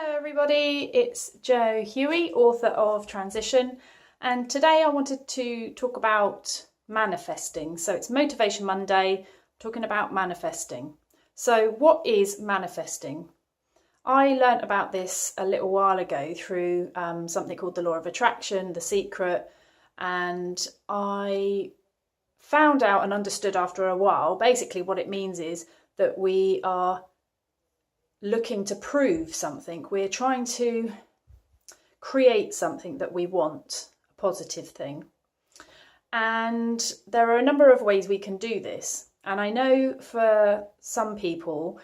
Hello everybody, it's Jo Huey, author of Transition, and today I wanted to talk about manifesting. So it's Motivation Monday, talking about manifesting. So what is manifesting? I learnt about this a little while ago through something called the Law of Attraction, The Secret, and I found out and understood after a while, basically what it means is that we are looking to prove something. We're trying to create something that we want, a positive thing. And there are a number of ways we can do this. And I know for some people,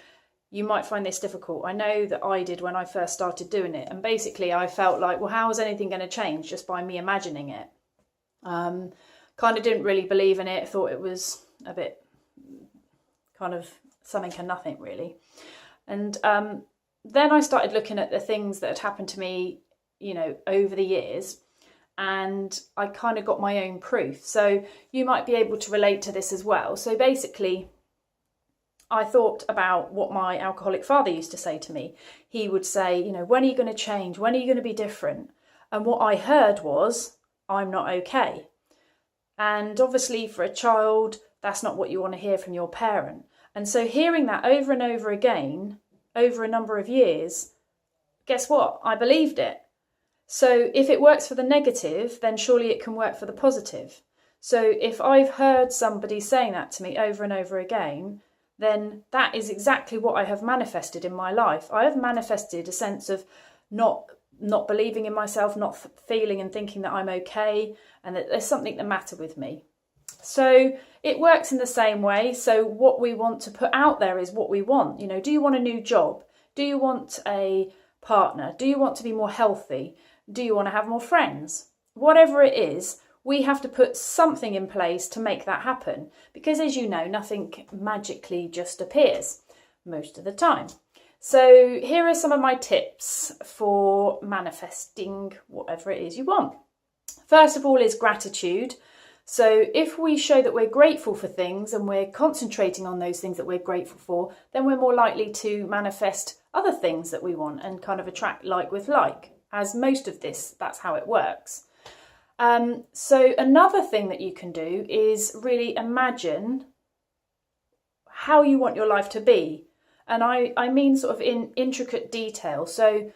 you might find this difficult. I know that I did when I first started doing it. And basically I felt like, well, how is anything going to change just by me imagining it? Kind of didn't really believe in it. Thought it was a bit kind of something and nothing really. And then I started looking at the things that had happened to me, over the years, and I kind of got my own proof. So you might be able to relate to this as well. So basically, I thought about what my alcoholic father used to say to me. He would say, when are you going to change? When are you going to be different? And what I heard was, I'm not okay. And obviously for a child, that's not what you want to hear from your parent. And so hearing that over and over again, over a number of years, guess what? I believed it. So if it works for the negative, then surely it can work for the positive. So if I've heard somebody saying that to me over and over again, then that is exactly what I have manifested in my life. I have manifested a sense of not believing in myself, not feeling and thinking that I'm okay, and that there's something the matter with me. So it works in the same way. So what we want to put out there is what we want. Do you want a new job? Do you want a partner? Do you want to be more healthy? Do you want to have more friends? Whatever it is, we have to put something in place to make that happen. Because as you know, nothing magically just appears most of the time. So here are some of my tips for manifesting whatever it is you want. First of all is gratitude. So if we show that we're grateful for things and we're concentrating on those things that we're grateful for, then we're more likely to manifest other things that we want and kind of attract like with like. As most of this, that's how it works. So another thing that you can do is really imagine how you want your life to be. And I mean sort of in intricate detail. So,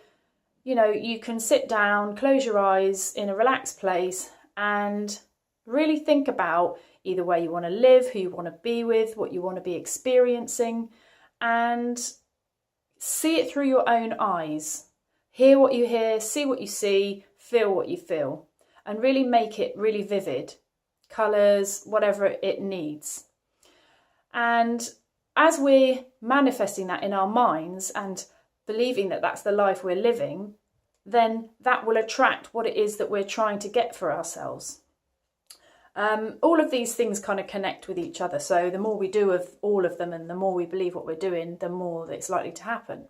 you can sit down, close your eyes in a relaxed place and really think about either where you want to live, who you want to be with, what you want to be experiencing, and see it through your own eyes. Hear what you hear, see what you see, feel what you feel, and really make it really vivid. Colours, whatever it needs. And as we're manifesting that in our minds and believing that that's the life we're living, then that will attract what it is that we're trying to get for ourselves. All of these things kind of connect with each other. So the more we do of all of them and the more we believe what we're doing, the more it's likely to happen.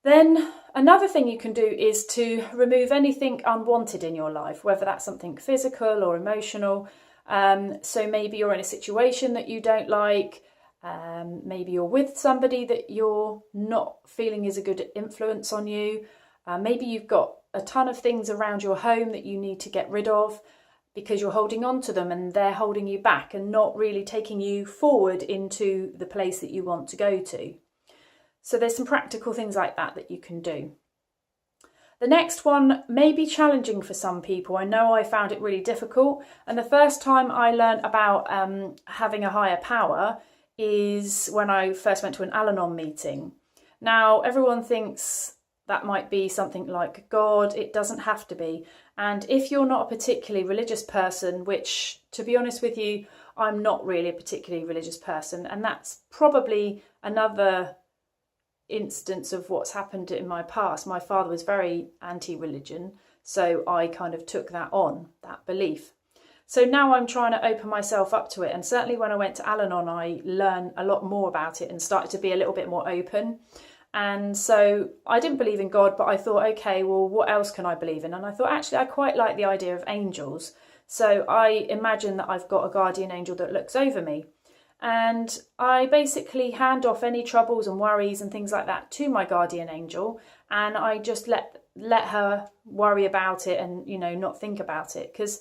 Then another thing you can do is to remove anything unwanted in your life, whether that's something physical or emotional. So maybe you're in a situation that you don't like. Maybe you're with somebody that you're not feeling is a good influence on you. Maybe you've got a ton of things around your home that you need to get rid of because you're holding on to them and they're holding you back and not really taking you forward into the place that you want to go to. So there's some practical things like that you can do. The next one may be challenging for some people. I know I found it really difficult. And the first time I learned about having a higher power is when I first went to an Al-Anon meeting. Now, everyone thinks that might be something like God. It doesn't have to be. And if you're not a particularly religious person, which, to be honest with you, I'm not really a particularly religious person, and that's probably another instance of what's happened in my past. My father was very anti-religion, so I kind of took that on, that belief. So now I'm trying to open myself up to it. And certainly when I went to Al-Anon, I learned a lot more about it and started to be a little bit more open. And so I didn't believe in God, but I thought, okay, well, what else can I believe in? And I thought, actually, I quite like the idea of angels. So I imagine that I've got a guardian angel that looks over me. And I basically hand off any troubles and worries and things like that to my guardian angel, and I just let her worry about it and, you know, not think about it. Because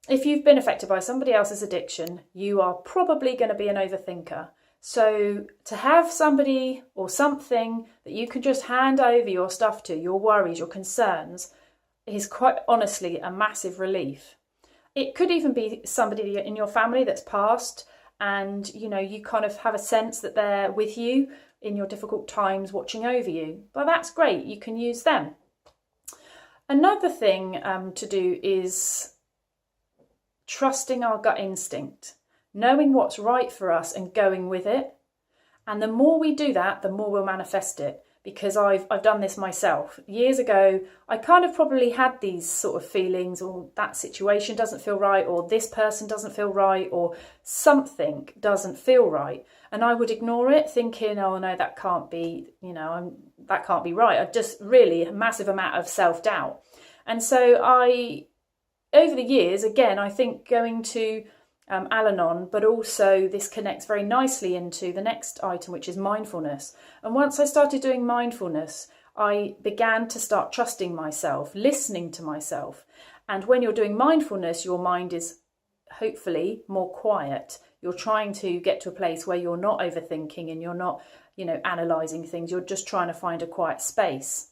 if you've been affected by somebody else's addiction, you are probably going to be an overthinker. So to have somebody or something that you can just hand over your stuff to, your worries, your concerns, is quite honestly a massive relief. It could even be somebody in your family that's passed, and, you know, you kind of have a sense that they're with you in your difficult times, watching over you. But that's great, you can use them. Another thing to do is trusting our gut instinct, knowing what's right for us and going with it. And the more we do that, the more we'll manifest it. Because I've done this myself. Years ago, I kind of probably had these sort of feelings, or that situation doesn't feel right, or this person doesn't feel right, or something doesn't feel right. And I would ignore it, thinking, oh no, that can't be, you know, that can't be right. I just really a massive amount of self-doubt. And so over the years, again, I think going to Al-Anon, but also this connects very nicely into the next item, which is mindfulness. And once I started doing mindfulness, I began to start trusting myself, listening to myself. And when you're doing mindfulness, your mind is hopefully more quiet. You're trying to get to a place where you're not overthinking and you're not, you know, analysing things. You're just trying to find a quiet space.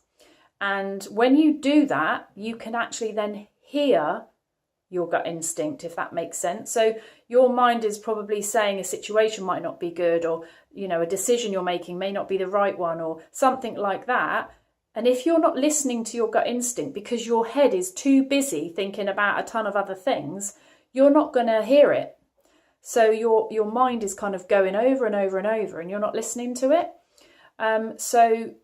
And when you do that, you can actually then hear your gut instinct, if that makes sense. So your mind is probably saying a situation might not be good, or, you know, a decision you're making may not be the right one, or something like that. And if you're not listening to your gut instinct because your head is too busy thinking about a ton of other things, you're not going to hear it. So your mind is kind of going over and over and over, and you're not listening to it. So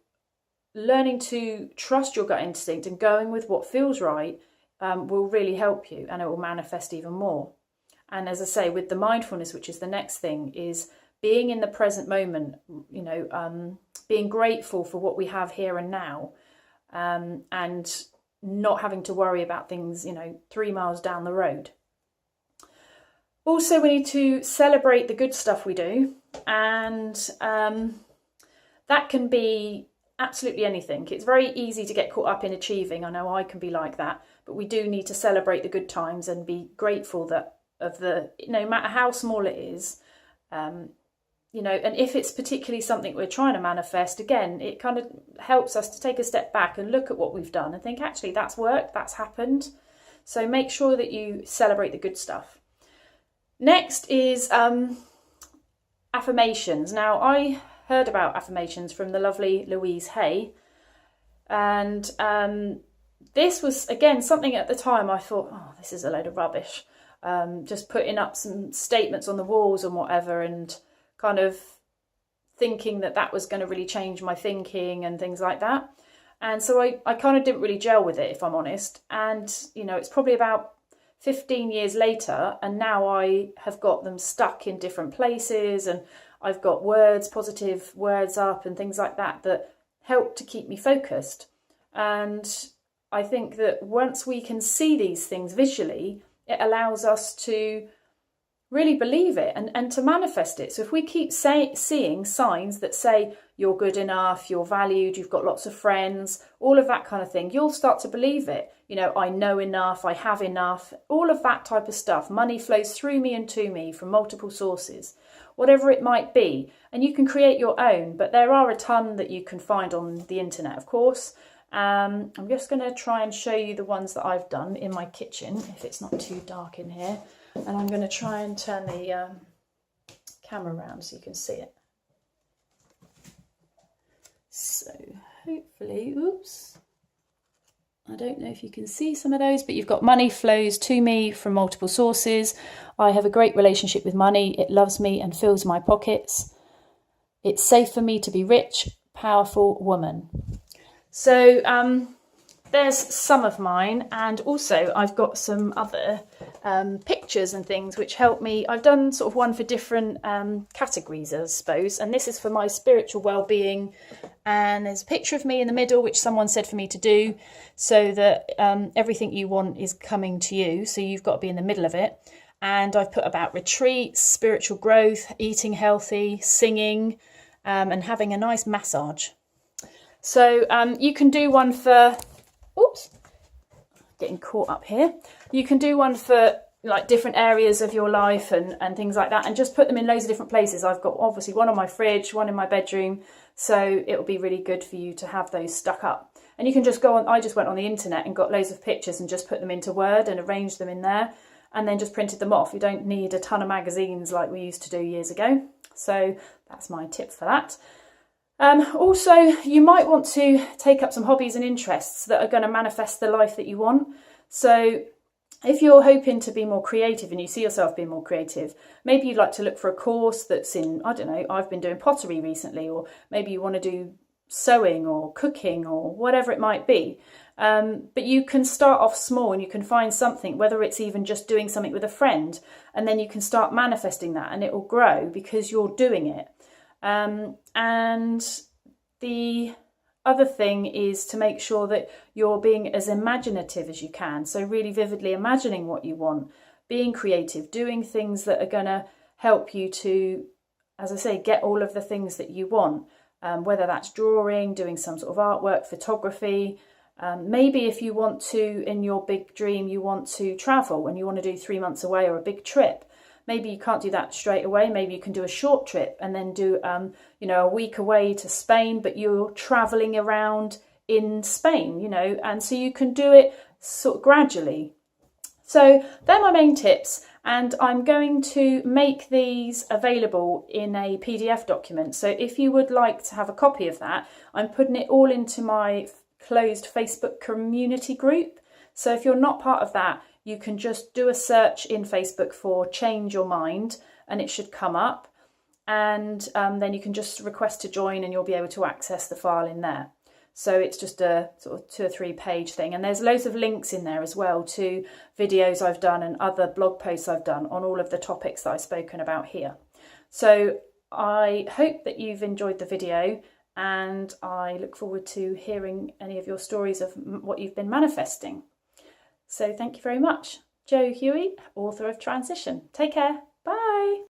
learning to trust your gut instinct and going with what feels right will really help you, and it will manifest even more. And as I say, with the mindfulness, which is the next thing, is being in the present moment, you know, being grateful for what we have here and now, and not having to worry about things, you know, 3 miles down the road. Also, we need to celebrate the good stuff we do, and that can be absolutely anything. It's very easy to get caught up in achieving. I know I can be like that, but we do need to celebrate the good times and be grateful that no matter how small it is, you know, and if it's particularly something we're trying to manifest, again, it kind of helps us to take a step back and look at what we've done and think, actually, that's worked, that's happened. So make sure that you celebrate the good stuff. Next is affirmations. Now, I heard about affirmations from the lovely Louise Hay, and this was, again, something at the time I thought, oh, this is a load of rubbish, just putting up some statements on the walls and whatever, and kind of thinking that was going to really change my thinking and things like that. And so I kind of didn't really gel with it, if I'm honest. And, you know, it's probably about 15 years later, and now I have got them stuck in different places, and I've got words, positive words up and things like that help to keep me focused. And I think that once we can see these things visually, it allows us to really believe it and to manifest it. So if we keep seeing signs that say you're good enough, you're valued, you've got lots of friends, all of that kind of thing, you'll start to believe it. You know, I know enough, I have enough, all of that type of stuff. Money flows through me and to me from multiple sources, whatever it might be. And you can create your own, but there are a ton that you can find on the internet, of course. I'm just going to try and show you the ones that I've done in my kitchen, if it's not too dark in here. And I'm going to try and turn the camera around so you can see it. So hopefully, oops, I don't know if you can see some of those, but you've got money flows to me from multiple sources. I have a great relationship with money. It loves me and fills my pockets. It's safe for me to be rich, powerful woman. So there's some of mine, and also I've got some other pictures and things which help me. I've done sort of one for different categories, I suppose, and this is for my spiritual well-being, and there's a picture of me in the middle which someone said for me to do, so that everything you want is coming to you, so you've got to be in the middle of it. And I've put about retreats, spiritual growth, eating healthy, singing, and having a nice massage. So you can do one for, oops, getting caught up here. You can do one for like different areas of your life and things like that, and just put them in loads of different places. I've got obviously one on my fridge, one in my bedroom, so it'll be really good for you to have those stuck up. And you can just go on, I just went on the internet and got loads of pictures and just put them into Word and arranged them in there, and then just printed them off. You don't need a ton of magazines like we used to do years ago. So that's my tip for that. Also, you might want to take up some hobbies and interests that are going to manifest the life that you want. So if you're hoping to be more creative and you see yourself being more creative, maybe you'd like to look for a course that's in, I don't know, I've been doing pottery recently, or maybe you want to do sewing or cooking or whatever it might be. But you can start off small and you can find something, whether it's even just doing something with a friend, and then you can start manifesting that and it will grow because you're doing it. And the other thing is to make sure that you're being as imaginative as you can. So really vividly imagining what you want, being creative, doing things that are going to help you to, as I say, get all of the things that you want, whether that's drawing, doing some sort of artwork, photography. Maybe if you want to, in your big dream, you want to travel and you want to do 3 months away or a big trip. Maybe you can't do that straight away. Maybe you can do a short trip and then do, a week away to Spain, but you're traveling around in Spain, and so you can do it sort of gradually. So they're my main tips, and I'm going to make these available in a PDF document. So if you would like to have a copy of that, I'm putting it all into my closed Facebook community group. So if you're not part of that, you can just do a search in Facebook for Change Your Mind and it should come up. And then you can just request to join and you'll be able to access the file in there. So it's just a sort of 2 or 3 page thing. And there's loads of links in there as well to videos I've done and other blog posts I've done on all of the topics that I've spoken about here. So I hope that you've enjoyed the video, and I look forward to hearing any of your stories of what you've been manifesting. So thank you very much. Jo Huey, author of Transition. Take care. Bye.